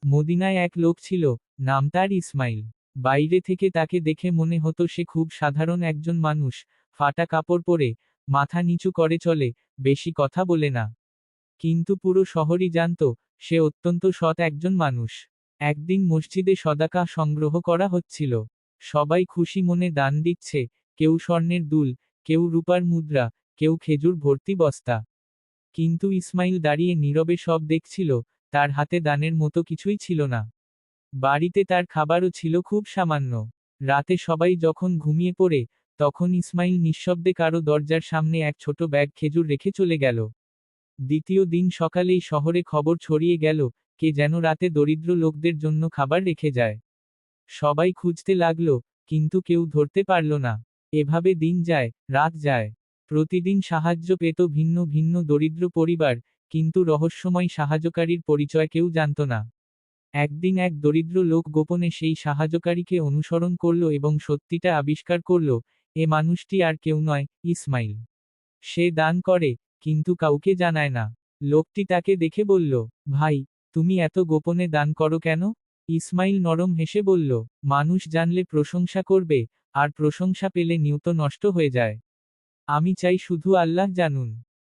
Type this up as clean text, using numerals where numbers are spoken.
মদিনায় এক লোক ছিল, নাম তার ইসমাইল। বাইরে থেকে তাকে দেখে মনে হতো সে খুব সাধারণ একজন মানুষ, ফাটা কাপড় পরে, মাথা নিচু করে চলে, বেশি কথা বলে না। কিন্তু পুরো শহরই জানত, সে অত্যন্ত সৎ একজন মানুষ। একদিন মসজিদে সদাকা সংগ্রহ করা হচ্ছিল। সবাই খুশি মনে দান দিচ্ছে, কেউ স্বর্ণের দুল, কেউ রূপার মুদ্রা, কেউ খেজুর ভর্তি বস্তা। কিন্তু ইসমাইল দাঁড়িয়ে নীরবে সব দেখছিল, তার হাতে দানের মতো কিছুই ছিল না। বাড়িতে তার খাবারও ছিল খুব সামান্য। রাতে সবাই যখন ঘুমিয়ে পড়ে, তখন ইসমাইল নিঃশব্দে কারো দরজার সামনে এক ছোট ব্যাগ খেজুর রেখে চলে গেল। দ্বিতীয় দিন সকালেই শহরে খবর ছড়িয়ে গেল, কে যেন রাতে দরিদ্র লোকদের জন্য খাবার রেখে যায়। সবাই খুঁজতে লাগলো, কিন্তু কেউ ধরতে পারল না। এভাবে দিন যায়, রাত যায়। প্রতিদিন সাহায্য পেত ভিন্ন ভিন্ন দরিদ্র পরিবার, কিন্তু রহস্যময় সাহায্যকারীর পরিচয় কেউ জানত না। একদিন এক দরিদ্র লোক গোপনে সেই সাহায্যকারীকে অনুসরণ করল এবং সত্যিটা আবিষ্কার করল, এ মানুষটি আর কেউ নয়, ইসমাইল। সে দান করে, কিন্তু কাউকে জানায় না। লোকটি তাকে দেখে বলল, ভাই, তুমি এত গোপনে দান করো কেন? ইসমাইল নরম হেসে বলল, মানুষ জানলে প্রশংসা করবে, আর প্রশংসা পেলে নিয়ত নষ্ট হয়ে যায়। আমি চাই শুধু আল্লাহ জানুন।